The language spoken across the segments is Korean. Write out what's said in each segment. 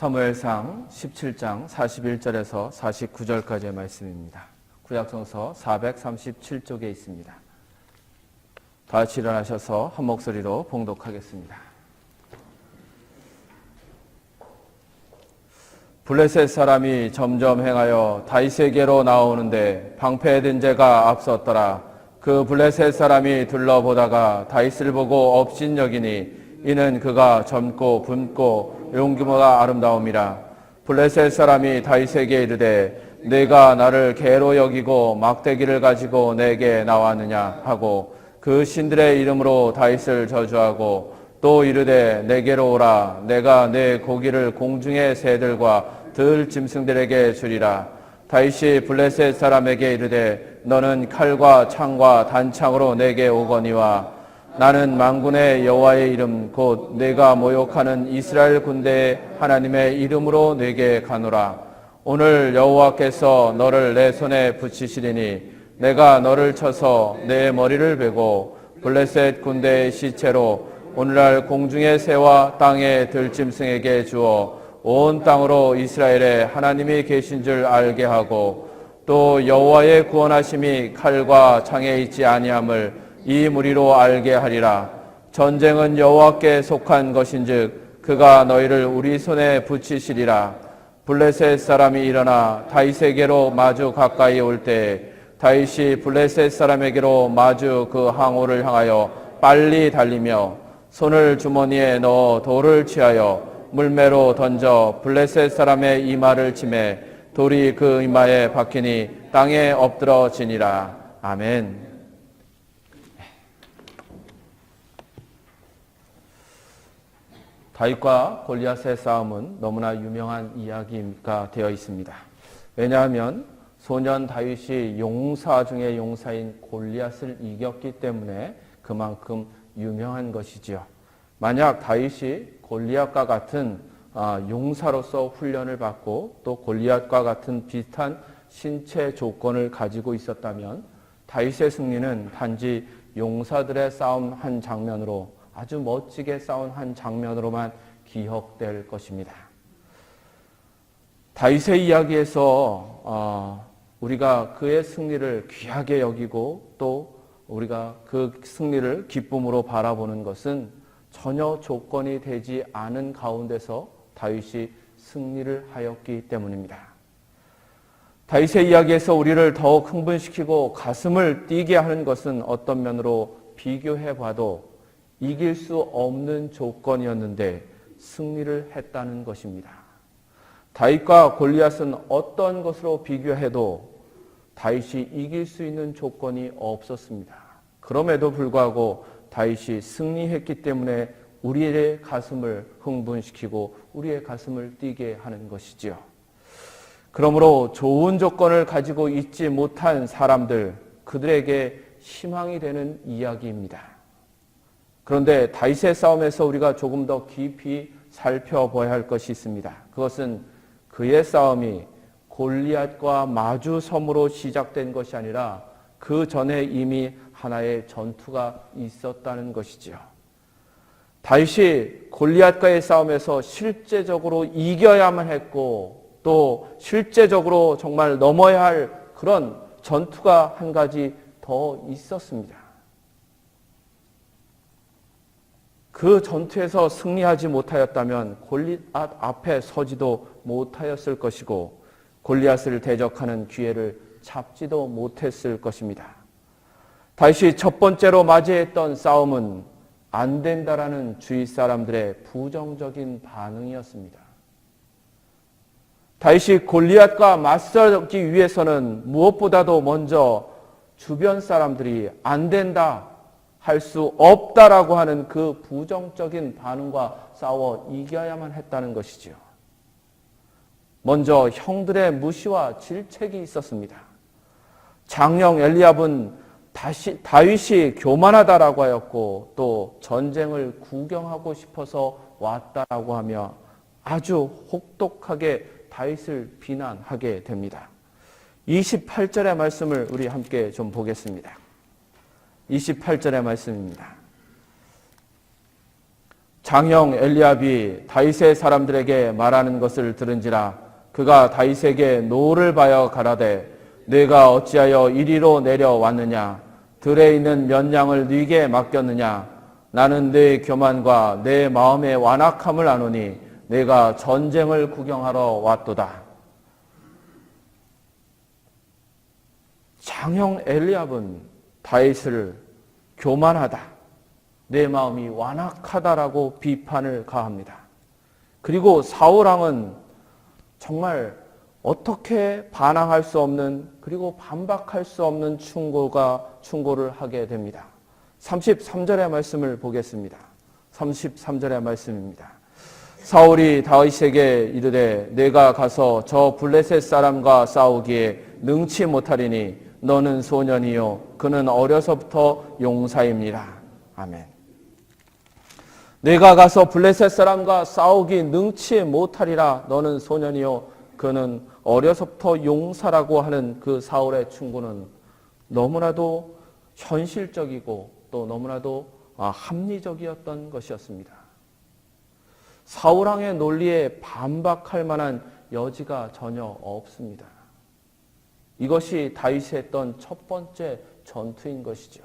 사무엘상 17장 41절에서 49절까지의 말씀입니다. 구약성서 437쪽에 있습니다. 다 같이 일어나셔서 한 목소리로 봉독하겠습니다. 블레셋 사람이 점점 행하여 다윗에게로 나오는데 방패된 자가 앞섰더라. 그 블레셋 사람이 둘러보다가 다윗을 보고 업신여기니 이는 그가 젊고 붉고 용기모가 아름다움이라. 블레셋 사람이 다윗에게 이르되 내가 나를 개로 여기고 막대기를 가지고 내게 나왔느냐 하고 그 신들의 이름으로 다윗을 저주하고 또 이르되 내게로 오라. 내가 내 고기를 공중의 새들과 들 짐승들에게 주리라. 다윗이 블레셋 사람에게 이르되 너는 칼과 창과 단창으로 내게 오거니와 나는 만군의 여호와의 이름 곧 내가 모욕하는 이스라엘 군대의 하나님의 이름으로 내게 가노라. 오늘 여호와께서 너를 내 손에 붙이시리니 내가 너를 쳐서 내 머리를 베고 블레셋 군대의 시체로 오늘날 공중의 새와 땅의 들짐승에게 주어 온 땅으로 이스라엘에 하나님이 계신 줄 알게 하고 또 여호와의 구원하심이 칼과 창에 있지 아니함을 이 무리로 알게 하리라. 전쟁은 여호와께 속한 것인즉 그가 너희를 우리 손에 붙이시리라. 블레셋 사람이 일어나 다윗에게로 마주 가까이 올 때 다윗이 블레셋 사람에게로 마주 그 항우를 향하여 빨리 달리며 손을 주머니에 넣어 돌을 취하여 물매로 던져 블레셋 사람의 이마를 치매 돌이 그 이마에 박히니 땅에 엎드러지니라. 아멘. 다윗과 골리앗의 싸움은 너무나 유명한 이야기가 되어 있습니다. 왜냐하면 소년 다윗이 용사 중에 용사인 골리앗을 이겼기 때문에 그만큼 유명한 것이지요. 만약 다윗이 골리앗과 같은 용사로서 훈련을 받고 또 골리앗과 같은 비슷한 신체 조건을 가지고 있었다면 다윗의 승리는 단지 용사들의 싸움 한 장면으로 아주 멋지게 싸운 한 장면으로만 기억될 것입니다. 다윗의 이야기에서 우리가 그의 승리를 귀하게 여기고 또 우리가 그 승리를 기쁨으로 바라보는 것은 전혀 조건이 되지 않은 가운데서 다윗이 승리를 하였기 때문입니다. 다윗의 이야기에서 우리를 더욱 흥분시키고 가슴을 뛰게 하는 것은 어떤 면으로 비교해 봐도 이길 수 없는 조건이었는데 승리를 했다는 것입니다. 다윗과 골리앗은 어떤 것으로 비교해도 다윗이 이길 수 있는 조건이 없었습니다. 그럼에도 불구하고 다윗이 승리했기 때문에 우리의 가슴을 흥분시키고 우리의 가슴을 뛰게 하는 것이지요. 그러므로 좋은 조건을 가지고 있지 못한 사람들, 그들에게 희망이 되는 이야기입니다. 그런데 다윗의 싸움에서 우리가 조금 더 깊이 살펴봐야 할 것이 있습니다. 그것은 그의 싸움이 골리앗과 마주섬으로 시작된 것이 아니라 그 전에 이미 하나의 전투가 있었다는 것이지요. 다윗이 골리앗과의 싸움에서 실제적으로 이겨야만 했고 또 실제적으로 정말 넘어야 할 그런 전투가 한 가지 더 있었습니다. 그 전투에서 승리하지 못하였다면 골리앗 앞에 서지도 못하였을 것이고 골리앗을 대적하는 기회를 잡지도 못했을 것입니다. 다윗이 첫 번째로 맞이했던 싸움은 안 된다라는 주위 사람들의 부정적인 반응이었습니다. 다윗이 골리앗과 맞서기 위해서는 무엇보다도 먼저 주변 사람들이 안 된다, 할 수 없다라고 하는 그 부정적인 반응과 싸워 이겨야만 했다는 것이지요. 먼저 형들의 무시와 질책이 있었습니다. 장령 엘리압은 다윗이 교만하다라고 하였고 또 전쟁을 구경하고 싶어서 왔다라고 하며 아주 혹독하게 다윗을 비난하게 됩니다. 28절의 말씀을 우리 함께 좀 보겠습니다. 28절의 말씀입니다. 장형 엘리압이 다윗의 사람들에게 말하는 것을 들은지라 그가 다윗에게 노를 바여 가라되 내가 어찌하여 이리로 내려왔느냐 들에 있는 몇 양을 네게 맡겼느냐 나는 내 교만과 내 마음의 완악함을 아노니 내가 전쟁을 구경하러 왔도다. 장형 엘리압은 다윗을 교만하다, 내 마음이 완악하다라고 비판을 가합니다. 그리고 사울왕은 정말 어떻게 반항할 수 없는 그리고 반박할 수 없는 충고를 하게 됩니다. 33절의 말씀을 보겠습니다. 33절의 말씀입니다. 사울이 다윗에게 이르되 내가 가서 저 블레셋 사람과 싸우기에 능치 못하리니 너는 소년이요 그는 어려서부터 용사입니다. 아멘. 내가 가서 블레셋 사람과 싸우기 능치 못하리라 너는 소년이요 그는 어려서부터 용사라고 하는 그 사울의 충고는 너무나도 현실적이고 또 너무나도 합리적이었던 것이었습니다. 사울왕의 논리에 반박할 만한 여지가 전혀 없습니다. 이것이 다윗이 했던 첫 번째 전투인 것이죠.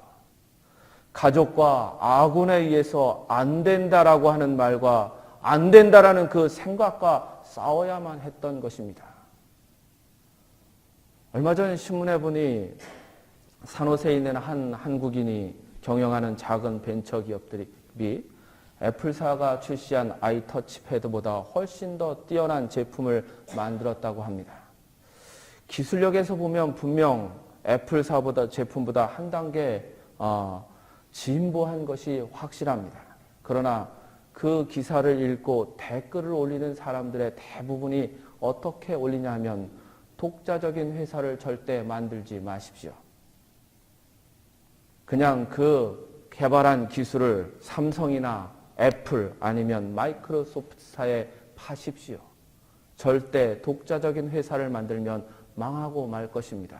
가족과 아군에 의해서 안 된다라고 하는 말과 안 된다라는 그 생각과 싸워야만 했던 것입니다. 얼마 전 신문에 보니 산호세에 있는 한 한국인이 경영하는 작은 벤처 기업들이 애플사가 출시한 아이터치패드보다 훨씬 더 뛰어난 제품을 만들었다고 합니다. 기술력에서 보면 분명 애플사보다 제품보다 한 단계 진보한 것이 확실합니다. 그러나 그 기사를 읽고 댓글을 올리는 사람들의 대부분이 어떻게 올리냐 하면 독자적인 회사를 절대 만들지 마십시오. 그냥 그 개발한 기술을 삼성이나 애플 아니면 마이크로소프트사에 파십시오. 절대 독자적인 회사를 만들면 망하고 말 것입니다.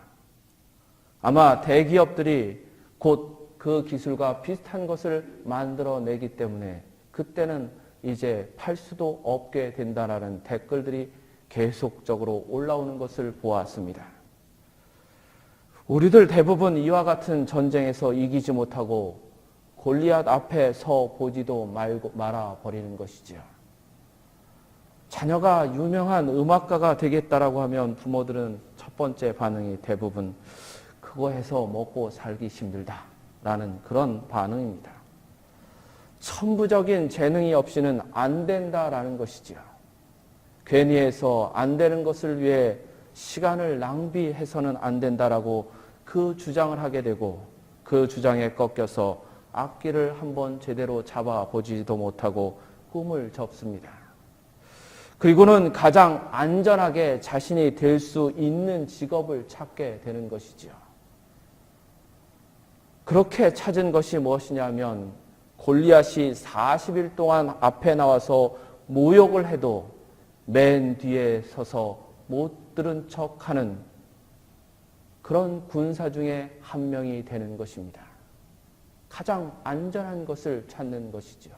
아마 대기업들이 곧 그 기술과 비슷한 것을 만들어내기 때문에 그때는 이제 팔 수도 없게 된다라는 댓글들이 계속적으로 올라오는 것을 보았습니다. 우리들 대부분 이와 같은 전쟁에서 이기지 못하고 골리앗 앞에 서 보지도 말아버리는 것이죠. 자녀가 유명한 음악가가 되겠다라고 하면 부모들은 첫 번째 반응이 대부분 그거 해서 먹고 살기 힘들다라는 그런 반응입니다. 천부적인 재능이 없이는 안 된다라는 것이지요. 괜히 해서 안 되는 것을 위해 시간을 낭비해서는 안 된다라고 그 주장을 하게 되고 그 주장에 꺾여서 악기를 한번 제대로 잡아보지도 못하고 꿈을 접습니다. 그리고는 가장 안전하게 자신이 될 수 있는 직업을 찾게 되는 것이지요. 그렇게 찾은 것이 무엇이냐면 골리앗이 40일 동안 앞에 나와서 모욕을 해도 맨 뒤에 서서 못 들은 척하는 그런 군사 중에 한 명이 되는 것입니다. 가장 안전한 것을 찾는 것이죠.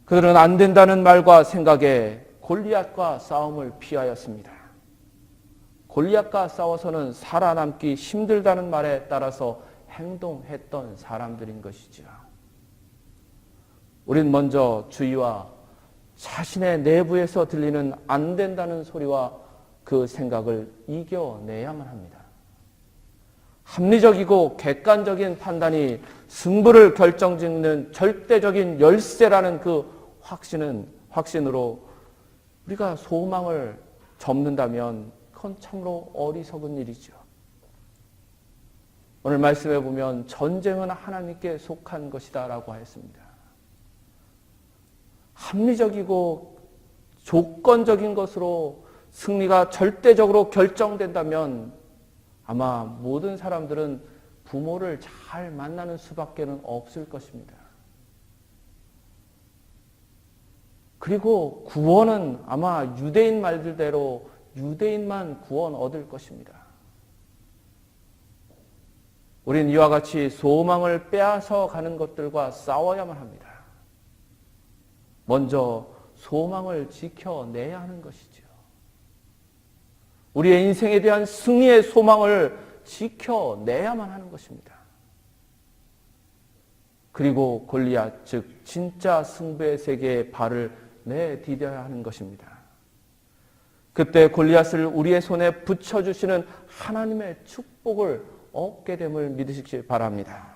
그들은 안 된다는 말과 생각에 골리앗과 싸움을 피하였습니다. 골리앗과 싸워서는 살아남기 힘들다는 말에 따라서 행동했던 사람들인 것이죠. 우린 먼저 주위와 자신의 내부에서 들리는 안 된다는 소리와 그 생각을 이겨내야만 합니다. 합리적이고 객관적인 판단이 승부를 결정짓는 절대적인 열쇠라는 그 확신으로 우리가 소망을 접는다면 그건 참으로 어리석은 일이죠. 오늘 말씀해 보면 전쟁은 하나님께 속한 것이다 라고 했습니다. 합리적이고 조건적인 것으로 승리가 절대적으로 결정된다면 아마 모든 사람들은 부모를 잘 만나는 수밖에 없을 것입니다. 그리고 구원은 아마 유대인 말들대로 유대인만 구원 얻을 것입니다. 우린 이와 같이 소망을 빼앗아 가는 것들과 싸워야만 합니다. 먼저 소망을 지켜내야 하는 것이죠. 우리의 인생에 대한 승리의 소망을 지켜내야만 하는 것입니다. 그리고 골리앗, 즉 진짜 승부의 세계에 발을 내디뎌야 하는 것입니다. 그때 골리앗을 우리의 손에 붙여주시는 하나님의 축복을 얻게 됨을 믿으시기 바랍니다.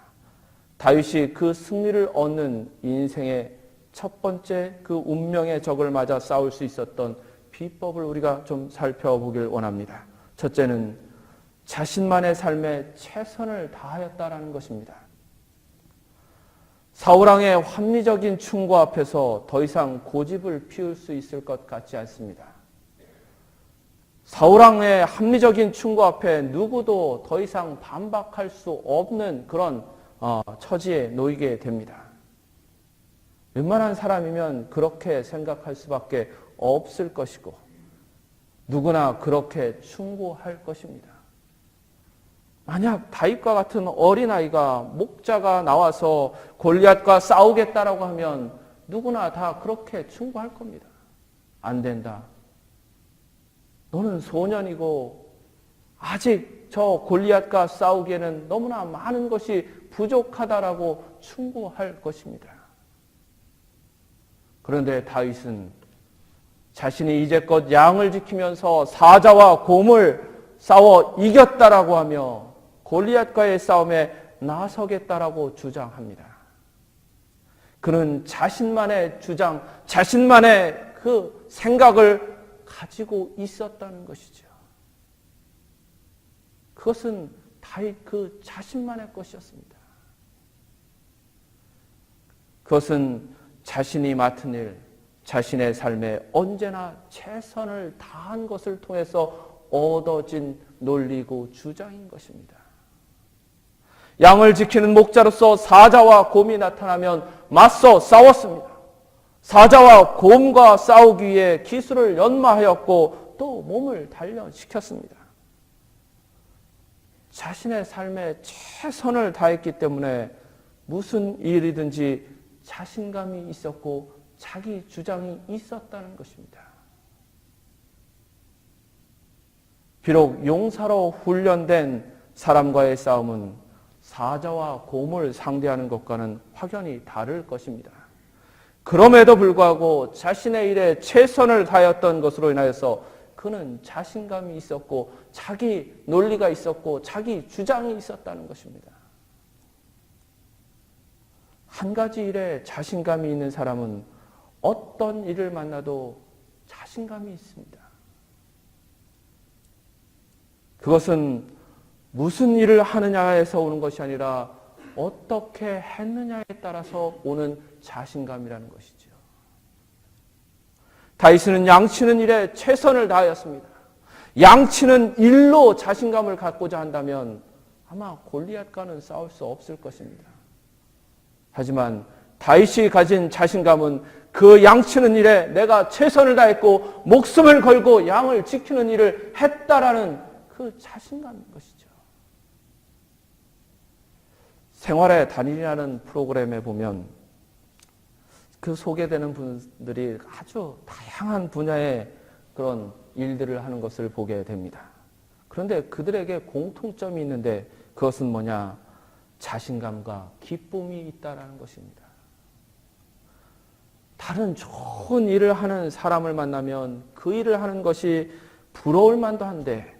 다윗이 그 승리를 얻는 인생의 첫 번째 그 운명의 적을 맞아 싸울 수 있었던 비법을 우리가 좀 살펴보길 원합니다. 첫째는 자신만의 삶에 최선을 다하였다라는 것입니다. 사울왕의 합리적인 충고 앞에서 더 이상 고집을 피울 수 있을 것 같지 않습니다. 사울왕의 합리적인 충고 앞에 누구도 더 이상 반박할 수 없는 그런 처지에 놓이게 됩니다. 웬만한 사람이면 그렇게 생각할 수밖에 없을 것이고 누구나 그렇게 충고할 것입니다. 만약 다윗과 같은 어린아이가 목자가 나와서 골리앗과 싸우겠다라고 하면 누구나 다 그렇게 충고할 겁니다. 안 된다. 너는 소년이고 아직 저 골리앗과 싸우기에는 너무나 많은 것이 부족하다라고 충고할 것입니다. 그런데 다윗은 자신이 이제껏 양을 지키면서 사자와 곰을 싸워 이겼다라고 하며 골리앗과의 싸움에 나서겠다라고 주장합니다. 그는 자신만의 주장, 자신만의 그 생각을 가지고 있었다는 것이죠. 그것은 다윗 그 자신만의 것이었습니다. 그것은 자신이 맡은 일, 자신의 삶에 언제나 최선을 다한 것을 통해서 얻어진 논리고 주장인 것입니다. 양을 지키는 목자로서 사자와 곰이 나타나면 맞서 싸웠습니다. 사자와 곰과 싸우기 위해 기술을 연마하였고 또 몸을 단련시켰습니다. 자신의 삶에 최선을 다했기 때문에 무슨 일이든지 자신감이 있었고 자기 주장이 있었다는 것입니다. 비록 용사로 훈련된 사람과의 싸움은 사자와 곰을 상대하는 것과는 확연히 다를 것입니다. 그럼에도 불구하고 자신의 일에 최선을 다했던 것으로 인하여서 그는 자신감이 있었고 자기 논리가 있었고 자기 주장이 있었다는 것입니다. 한 가지 일에 자신감이 있는 사람은 어떤 일을 만나도 자신감이 있습니다. 그것은 무슨 일을 하느냐에서 오는 것이 아니라 어떻게 했느냐에 따라서 오는 자신감이라는 것이죠. 다윗은 양치는 일에 최선을 다하였습니다. 양치는 일로 자신감을 갖고자 한다면 아마 골리앗과는 싸울 수 없을 것입니다. 하지만 다윗이 가진 자신감은 그 양치는 일에 내가 최선을 다했고 목숨을 걸고 양을 지키는 일을 했다라는 그 자신감인 것이죠. 생활의 단일이라는 프로그램에 보면 그 소개되는 분들이 아주 다양한 분야의 그런 일들을 하는 것을 보게 됩니다. 그런데 그들에게 공통점이 있는데 그것은 뭐냐? 자신감과 기쁨이 있다라는 것입니다. 다른 좋은 일을 하는 사람을 만나면 그 일을 하는 것이 부러울 만도 한데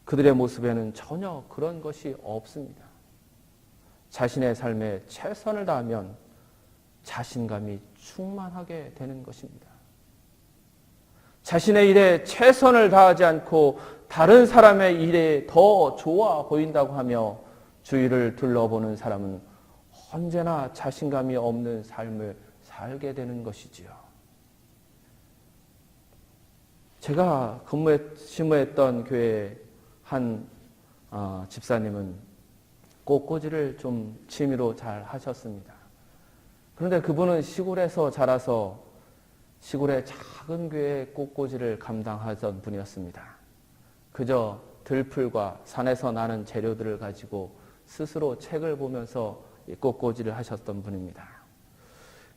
그들의 모습에는 전혀 그런 것이 없습니다. 자신의 삶에 최선을 다하면 자신감이 충만하게 되는 것입니다. 자신의 일에 최선을 다하지 않고 다른 사람의 일에 더 좋아 보인다고 하며 주위를 둘러보는 사람은 언제나 자신감이 없는 삶을 살게 되는 것이지요. 제가 심무했던 교회의 한 집사님은 꽃꽂이를 좀 취미로 잘 하셨습니다. 그런데 그분은 시골에서 자라서 시골의 작은 교회의 꽃꽂이를 감당하던 분이었습니다. 그저 들풀과 산에서 나는 재료들을 가지고 스스로 책을 보면서 꽃꽂이를 하셨던 분입니다.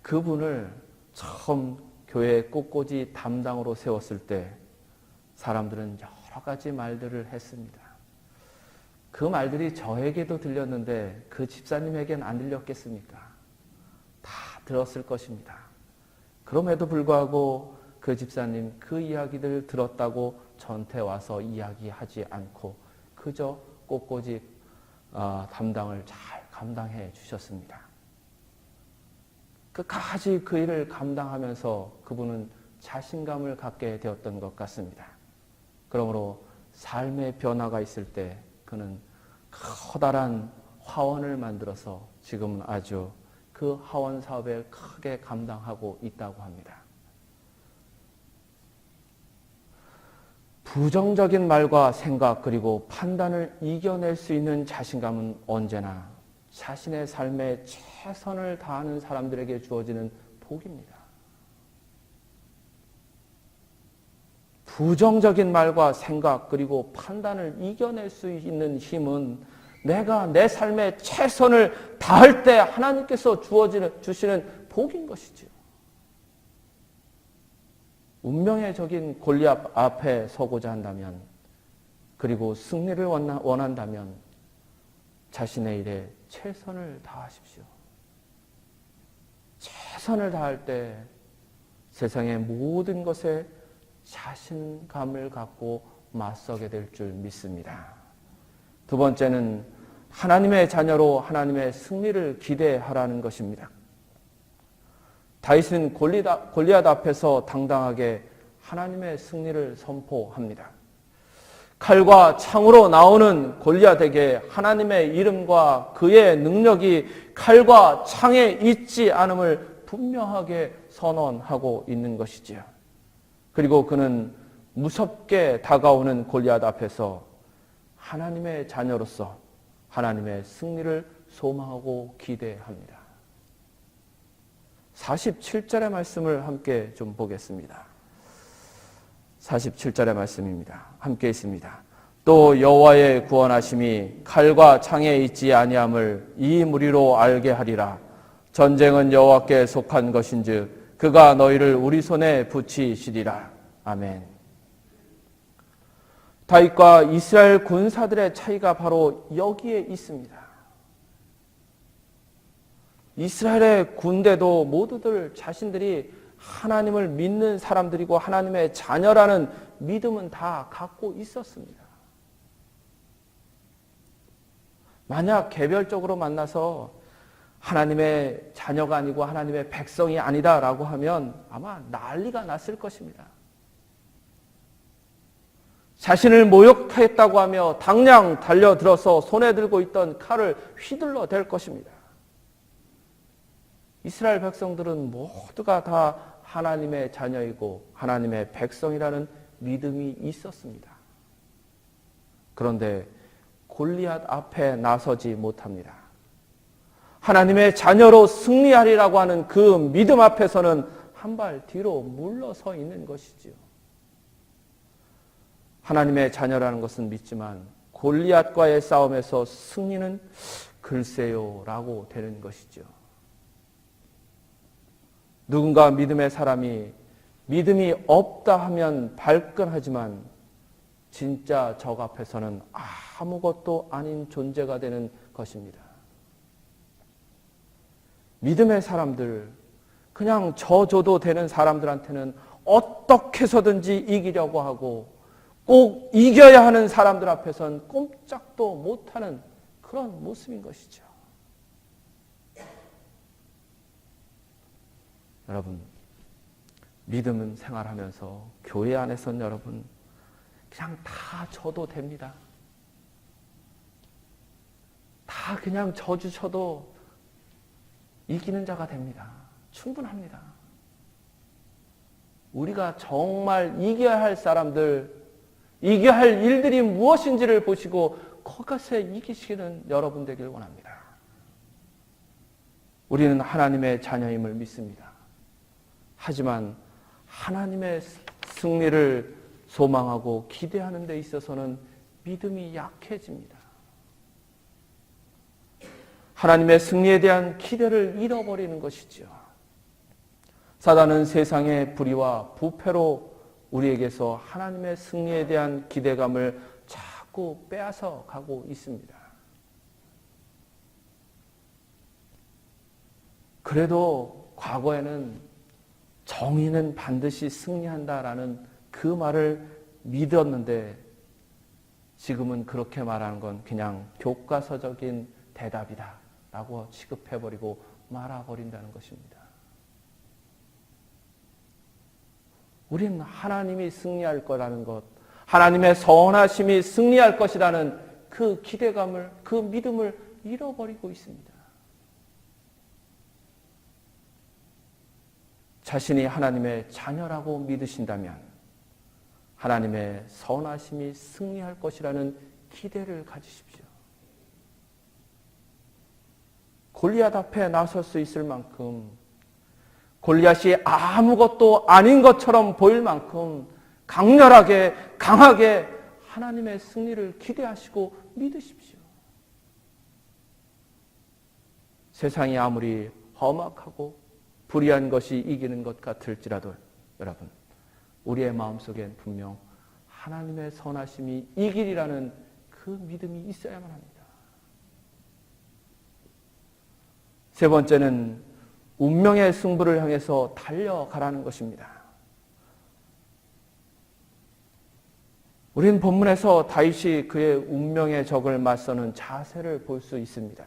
그분을 처음 교회 꽃꽂이 담당으로 세웠을 때 사람들은 여러 가지 말들을 했습니다. 그 말들이 저에게도 들렸는데 그 집사님에겐 안 들렸겠습니까? 다 들었을 것입니다. 그럼에도 불구하고 그 집사님 그 이야기들 들었다고 저한테 와서 이야기하지 않고 그저 꽃꽂이 담당을 잘 감당해 주셨습니다. 끝까지 그 일을 감당하면서 그분은 자신감을 갖게 되었던 것 같습니다. 그러므로 삶의 변화가 있을 때 그는 커다란 화원을 만들어서 지금은 아주 그 화원 사업을 크게 감당하고 있다고 합니다. 부정적인 말과 생각 그리고 판단을 이겨낼 수 있는 자신감은 언제나 자신의 삶에 최선을 다하는 사람들에게 주어지는 복입니다. 부정적인 말과 생각 그리고 판단을 이겨낼 수 있는 힘은 내가 내 삶에 최선을 다할 때 하나님께서 주시는 복인 것이지요. 운명의 적인 골리앗 앞에 서고자 한다면 그리고 승리를 원한다면 자신의 일에 최선을 다하십시오. 최선을 다할 때 세상의 모든 것에 자신감을 갖고 맞서게 될 줄 믿습니다. 두 번째는 하나님의 자녀로 하나님의 승리를 기대하라는 것입니다. 다윗은 골리앗 앞에서 당당하게 하나님의 승리를 선포합니다. 칼과 창으로 나오는 골리앗에게 하나님의 이름과 그의 능력이 칼과 창에 있지 않음을 분명하게 선언하고 있는 것이지요. 그리고 그는 무섭게 다가오는 골리앗 앞에서 하나님의 자녀로서 하나님의 승리를 소망하고 기대합니다. 47절의 말씀을 함께 좀 보겠습니다. 47절의 말씀입니다. 함께 있습니다. 또 여호와의 구원하심이 칼과 창에 있지 아니함을 이 무리로 알게 하리라. 전쟁은 여호와께 속한 것인즉 그가 너희를 우리 손에 붙이시리라. 아멘. 다윗과 이스라엘 군사들의 차이가 바로 여기에 있습니다. 이스라엘의 군대도 모두들 자신들이 하나님을 믿는 사람들이고 하나님의 자녀라는 믿음은 다 갖고 있었습니다. 만약 개별적으로 만나서 하나님의 자녀가 아니고 하나님의 백성이 아니다라고 하면 아마 난리가 났을 것입니다. 자신을 모욕했다고 하며 당장 달려들어서 손에 들고 있던 칼을 휘둘러 댈 것입니다. 이스라엘 백성들은 모두가 다 하나님의 자녀이고 하나님의 백성이라는 믿음이 있었습니다. 그런데 골리앗 앞에 나서지 못합니다. 하나님의 자녀로 승리하리라고 하는 그 믿음 앞에서는 한 발 뒤로 물러서 있는 것이지요. 하나님의 자녀라는 것은 믿지만 골리앗과의 싸움에서 승리는 글쎄요라고 되는 것이죠. 누군가 믿음의 사람이 믿음이 없다 하면 발끈하지만 진짜 적 앞에서는 아무것도 아닌 존재가 되는 것입니다. 믿음의 사람들, 그냥 져줘도 되는 사람들한테는 어떻게 해서든지 이기려고 하고 꼭 이겨야 하는 사람들 앞에서는 꼼짝도 못하는 그런 모습인 것이죠. 여러분, 믿음은 생활하면서 교회 안에서는 여러분 그냥 다 져도 됩니다. 다 그냥 져주셔도 이기는 자가 됩니다. 충분합니다. 우리가 정말 이겨야 할 사람들, 이겨야 할 일들이 무엇인지를 보시고 그것에 이기시는 여러분 되길 원합니다. 우리는 하나님의 자녀임을 믿습니다. 하지만 하나님의 승리를 소망하고 기대하는 데 있어서는 믿음이 약해집니다. 하나님의 승리에 대한 기대를 잃어버리는 것이지요. 사단은 세상의 불의와 부패로 우리에게서 하나님의 승리에 대한 기대감을 자꾸 빼앗아 가고 있습니다. 그래도 과거에는 정의는 반드시 승리한다라는 그 말을 믿었는데 지금은 그렇게 말하는 건 그냥 교과서적인 대답이다 라고 취급해버리고 말아버린다는 것입니다. 우린 하나님이 승리할 거라는 것, 하나님의 선하심이 승리할 것이라는 그 기대감을, 그 믿음을 잃어버리고 있습니다. 자신이 하나님의 자녀라고 믿으신다면 하나님의 선하심이 승리할 것이라는 기대를 가지십시오. 골리앗 앞에 나설 수 있을 만큼, 골리앗이 아무것도 아닌 것처럼 보일 만큼 강렬하게, 강하게 하나님의 승리를 기대하시고 믿으십시오. 세상이 아무리 험악하고 불의한 것이 이기는 것 같을지라도 여러분, 우리의 마음속엔 분명 하나님의 선하심이 이길이라는 그 믿음이 있어야만 합니다. 세 번째는 운명의 승부를 향해서 달려가라는 것입니다. 우린 본문에서 다윗이 그의 운명의 적을 맞서는 자세를 볼 수 있습니다.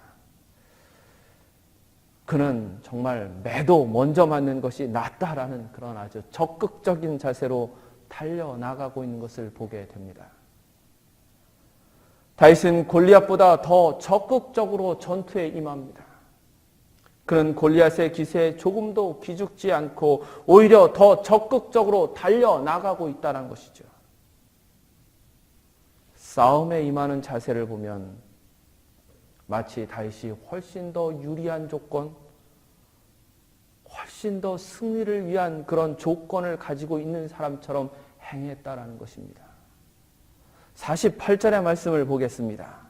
그는 정말 매도 먼저 맞는 것이 낫다라는 그런 아주 적극적인 자세로 달려나가고 있는 것을 보게 됩니다. 다윗은 골리앗보다 더 적극적으로 전투에 임합니다. 그는 골리앗의 기세에 조금도 기죽지 않고 오히려 더 적극적으로 달려나가고 있다는 것이죠. 싸움에 임하는 자세를 보면 마치 다윗이 훨씬 더 유리한 조건, 훨씬 더 승리를 위한 그런 조건을 가지고 있는 사람처럼 행했다라는 것입니다. 48절의 말씀을 보겠습니다.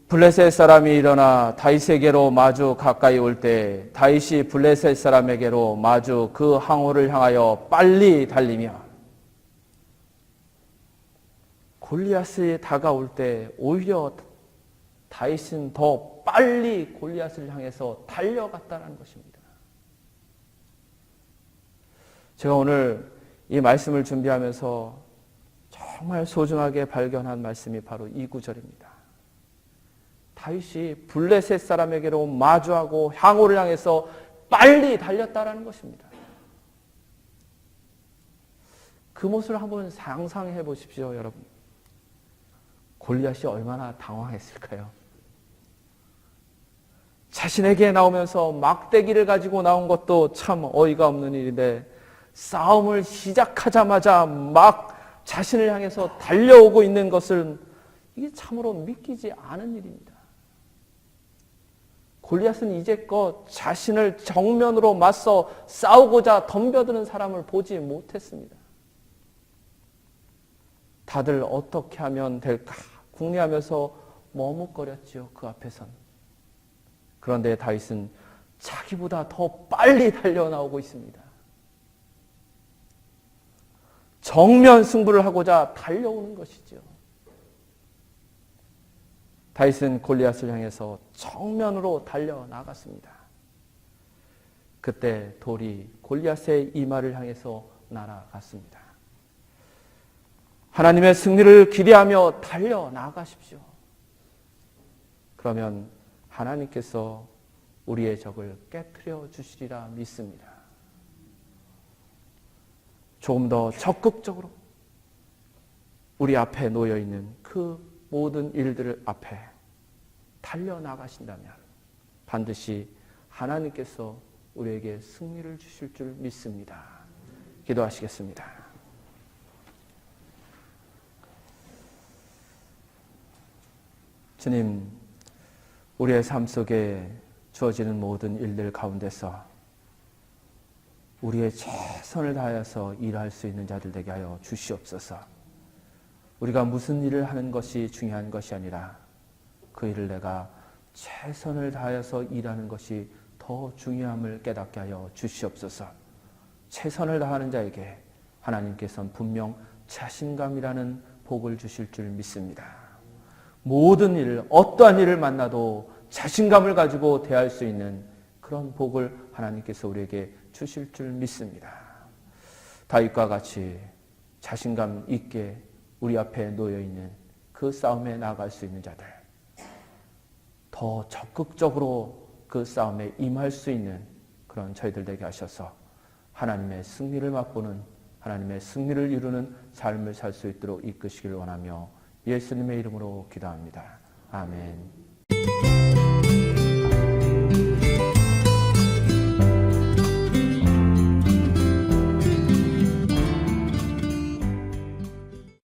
블레셋 사람이 일어나 다윗에게로 마주 가까이 올 때 다윗이 블레셋 사람에게로 마주 그 항우를 향하여 빨리 달리며, 골리앗이 다가올 때 오히려 다윗은 더 빨리 골리앗을 향해서 달려갔다는 것입니다. 제가 오늘 이 말씀을 준비하면서 정말 소중하게 발견한 말씀이 바로 이 구절입니다. 다윗이 블레셋 사람에게로 마주하고 항우를 향해서 빨리 달렸다는 것입니다. 그 모습을 한번 상상해 보십시오, 여러분. 골리앗이 얼마나 당황했을까요? 자신에게 나오면서 막대기를 가지고 나온 것도 참 어이가 없는 일인데 싸움을 시작하자마자 막 자신을 향해서 달려오고 있는 것은 이게 참으로 믿기지 않은 일입니다. 골리앗은 이제껏 자신을 정면으로 맞서 싸우고자 덤벼드는 사람을 보지 못했습니다. 다들 어떻게 하면 될까 궁리하면서 머뭇거렸죠. 그 앞에선. 그런데 다윗은 자기보다 더 빨리 달려나오고 있습니다. 정면 승부를 하고자 달려오는 것이죠. 다윗은 골리앗을 향해서 정면으로 달려나갔습니다. 그때 돌이 골리앗의 이마를 향해서 날아갔습니다. 하나님의 승리를 기대하며 달려나가십시오. 그러면 하나님께서 우리의 적을 깨트려 주시리라 믿습니다. 조금 더 적극적으로 우리 앞에 놓여있는 그 모든 일들 앞에 달려나가신다면 반드시 하나님께서 우리에게 승리를 주실 줄 믿습니다. 기도하시겠습니다. 주님, 우리의 삶 속에 주어지는 모든 일들 가운데서 우리의 최선을 다하여서 일할 수 있는 자들 되게 하여 주시옵소서. 우리가 무슨 일을 하는 것이 중요한 것이 아니라 그 일을 내가 최선을 다해서 일하는 것이 더 중요함을 깨닫게 하여 주시옵소서. 최선을 다하는 자에게 하나님께서는 분명 자신감이라는 복을 주실 줄 믿습니다. 모든 일, 어떠한 일을 만나도 자신감을 가지고 대할 수 있는 그런 복을 하나님께서 우리에게 주실 줄 믿습니다. 다윗과 같이 자신감 있게 우리 앞에 놓여있는 그 싸움에 나아갈 수 있는 자들, 더 적극적으로 그 싸움에 임할 수 있는 그런 저희들 되게 하셔서 하나님의 승리를 맛보는, 하나님의 승리를 이루는 삶을 살 수 있도록 이끄시길 원하며 예수님의 이름으로 기도합니다. 아멘.